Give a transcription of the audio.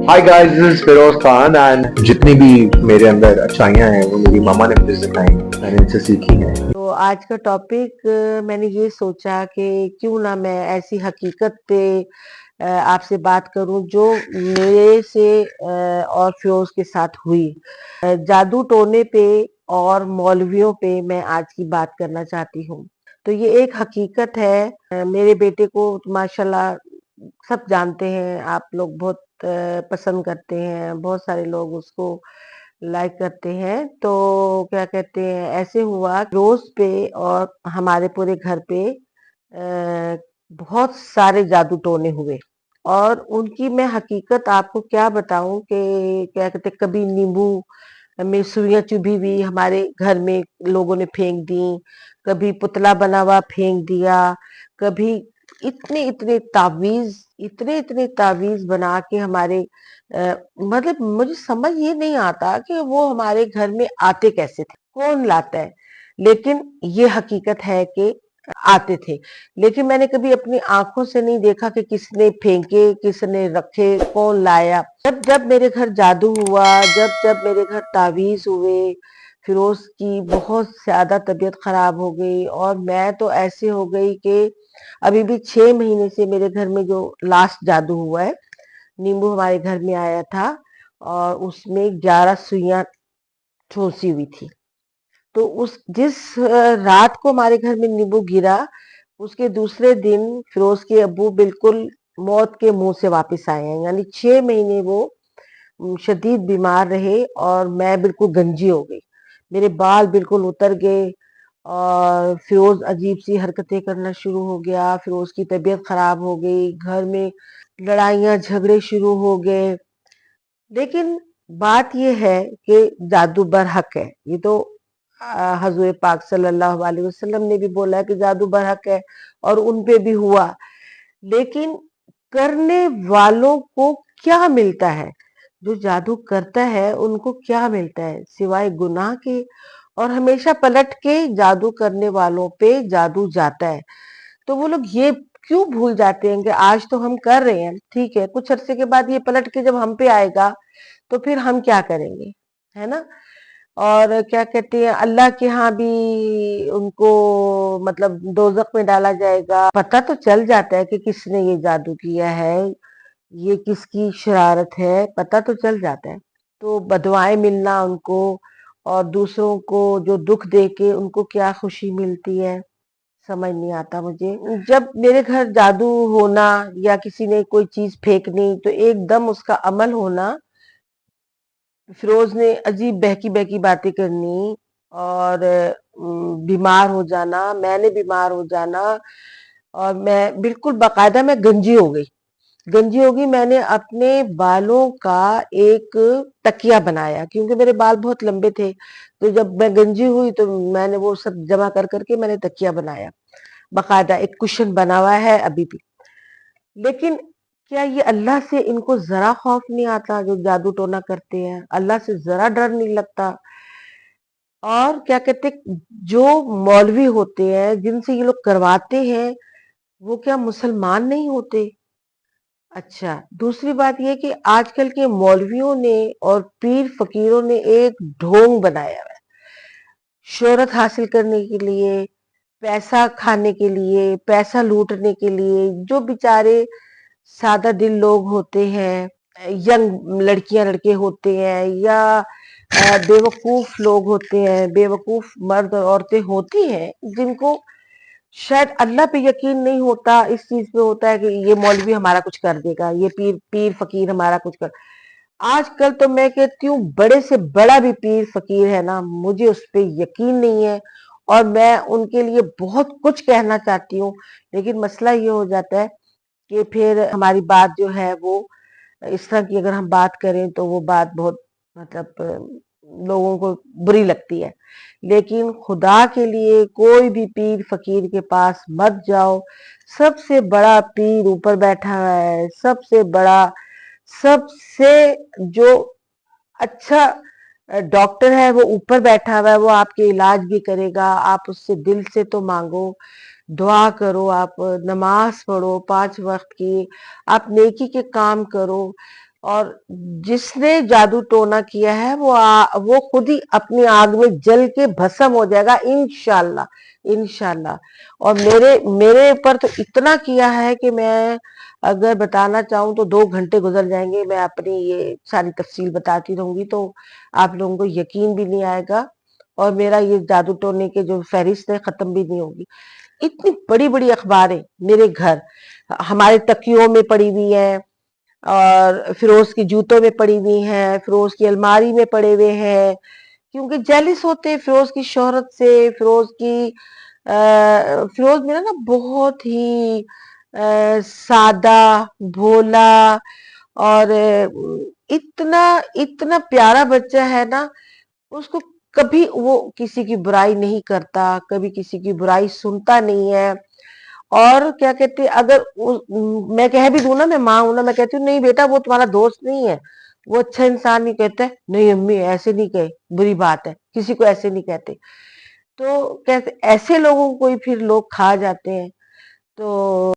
Hi guys, this is Firoz Khan and जितनी भी मेरे अंदर अच्छाइयाँ हैं वो मेरी मामा ने मुझे सिखाई, मैंने इनसे सीखी हैं। तो आज का टॉपिक मैंने ये सोचा कि क्यों ना मैं ऐसी हकीकत पे आपसे बात करूं जो मेरे से और फिरोज के साथ हुई। जादू टोने पे और मौलवियों पे मैं आज की बात करना चाहती हूँ। तो ये एक हकीकत है। मेरे बेटे को माशाल्लाह सब जानते हैं, आप लोग बहुत पसंद करते हैं, बहुत सारे लोग उसको लाइक करते हैं। तो क्या कहते हैं, ऐसे हुआ रोज पे और हमारे पूरे घर पे बहुत सारे जादू टोने हुए। और उनकी मैं हकीकत आपको क्या बताऊं कि क्या कहते, कभी नींबू में सुइयां चुभी हुई हमारे घर में लोगों ने फेंक दी, कभी पुतला बना हुआ फेंक दिया, कभी इतने इतने तावीज बना के हमारे मतलब मुझे समझ ये नहीं आता कि वो हमारे घर में आते कैसे थे, कौन लाता है। लेकिन ये हकीकत है कि आते थे। लेकिन मैंने कभी अपनी आंखों से नहीं देखा कि किसने फेंके, किसने रखे, कौन लाया। जब जब मेरे घर जादू हुआ, जब जब मेरे घर तावीज हुए, फिरोज की बहुत ज्यादा तबीयत खराब हो गई और मैं तो ऐसे हो गई कि अभी भी 6 महीने से मेरे घर में जो लास्ट जादू हुआ है, नींबू हमारे घर में आया था और उसमें 11 सुइयां ठोसी हुई थी। तो उस जिस रात को हमारे घर में नींबू गिरा, उसके दूसरे दिन फिरोज के अब्बू बिल्कुल मौत के मुंह से वापस आए हैं। यानी 6 महीने वो शदीद बीमार रहे और मैं बिल्कुल गंजी हो गई, मेरे बाल बिल्कुल उतर गए और फिरोज अजीब सी हरकतें करना शुरू हो गया, फिरोज की तबीयत खराब हो गई, घर में लड़ाइयां झगड़े शुरू हो गए। लेकिन बात यह है कि जादू बरहक है, ये तो हजूर पाक सल्लल्लाहु अलैहि वसल्लम ने भी बोला है कि जादू बरहक है और उन पे भी हुआ। लेकिन करने वालों को क्या मिलता है, जो जादू करता है उनको क्या मिलता है सिवाय गुनाह के। और हमेशा पलट के जादू करने वालों पे जादू जाता है। तो वो लोग ये क्यों भूल जाते हैं कि आज तो हम कर रहे हैं, ठीक है, कुछ अरसे के बाद ये पलट के जब हम पे आएगा तो फिर हम क्या करेंगे, है ना। और क्या कहते हैं, अल्लाह के यहाँ भी उनको मतलब दोजख में डाला जाएगा। पता तो चल जाता है कि किसने ये जादू किया है, ये किसकी शरारत है, पता तो चल जाता है। तो बदवाएं मिलना उनको और दूसरों को जो दुख दे के उनको क्या खुशी मिलती है, समझ नहीं आता मुझे। जब मेरे घर जादू होना या किसी ने कोई चीज फेंकनी तो एकदम उसका अमल होना, फिरोज ने अजीब बहकी बहकी बातें करनी और बीमार हो जाना, मैंने बीमार हो जाना और मैं बिल्कुल बाकायदा मैं गंजी हो गई। मैंने अपने बालों का एक तकिया बनाया क्योंकि मेरे बाल बहुत लंबे थे। तो जब मैं गंजी हुई तो मैंने वो सब जमा कर करके मैंने तकिया बनाया, बाकायदा एक कुशन बना हुआ है अभी भी। लेकिन क्या ये अल्लाह से इनको जरा खौफ नहीं आता जो जादू टोना करते हैं, अल्लाह से जरा डर नहीं लगता। और क्या कहते, जो मौलवी होते हैं जिनसे ये लोग करवाते हैं, वो क्या मुसलमान नहीं होते। अच्छा, दूसरी बात ये कि आजकल के मौलवियों ने और पीर फकीरों ने एक ढोंग बनाया है शोहरत हासिल करने के लिए, पैसा खाने के लिए, पैसा लूटने के लिए। जो बेचारे सादा दिल लोग होते हैं, यंग लड़कियां लड़के होते हैं या बेवकूफ लोग होते हैं, बेवकूफ मर्द और औरतें होती हैं जिनको शायद अल्लाह पे यकीन नहीं होता, इस चीज पे होता है कि ये मौलवी हमारा कुछ कर देगा, ये पीर पीर फकीर हमारा कुछ कर। आजकल तो मैं कहती हूँ बड़े से बड़ा भी पीर फकीर है ना, मुझे उस पे यकीन नहीं है और मैं उनके लिए बहुत कुछ कहना चाहती हूँ। लेकिन मसला ये हो जाता है कि फिर हमारी बात जो है वो इस तरह की अगर हम बात करें तो वो बात बहुत मतलब लोगों को बुरी लगती है। लेकिन खुदा के लिए कोई भी पीर फकीर के पास मत जाओ। सबसे बड़ा पीर ऊपर बैठा हुआ है, सबसे बड़ा, सबसे जो अच्छा डॉक्टर है वो ऊपर बैठा हुआ है, वो आपके इलाज भी करेगा। आप उससे दिल से तो मांगो, दुआ करो, आप नमाज पढ़ो 5 वक्त की, आप नेकी के काम करो। اور جس نے جادو ٹونا کیا ہے وہ خود ہی اپنی آگ میں جل کے بھسم ہو جائے گا انشاءاللہ، انشاءاللہ۔ اور میرے اوپر تو اتنا کیا ہے کہ میں اگر بتانا چاہوں تو 2 گھنٹے گزر جائیں گے، میں اپنی یہ ساری تفصیل بتاتی رہوں گی تو آپ لوگوں کو یقین بھی نہیں آئے گا، اور میرا یہ جادو ٹونے کے جو فہرست ہے ختم بھی نہیں ہوگی۔ اتنی بڑی بڑی اخباریں میرے گھر، ہمارے تکیوں میں پڑی ہوئی ہیں، اور فیروز کی جوتوں میں پڑی ہوئی ہیں، فیروز کی الماری میں پڑے ہوئے ہیں، کیونکہ جیلس ہوتے ہیں فیروز کی شہرت سے، فیروز میرا نا بہت ہی سادہ، بھولا، اور اتنا اتنا پیارا بچہ ہے نا، اس کو کبھی وہ کسی کی برائی نہیں کرتا، کبھی کسی کی برائی سنتا نہیں ہے۔ اور کیا کہتے ہیں، اگر میں کہہ بھی دوں نا، میں ماں ہوں نا، میں کہتی ہوں نہیں بیٹا وہ تمہارا دوست نہیں ہے، وہ اچھا انسان نہیں، کہتا ہے نہیں امی ایسے نہیں کہے، بری بات ہے، کسی کو ایسے نہیں کہتے۔ تو کہتے ایسے لوگوں کو ہی پھر لوگ کھا جاتے ہیں۔ تو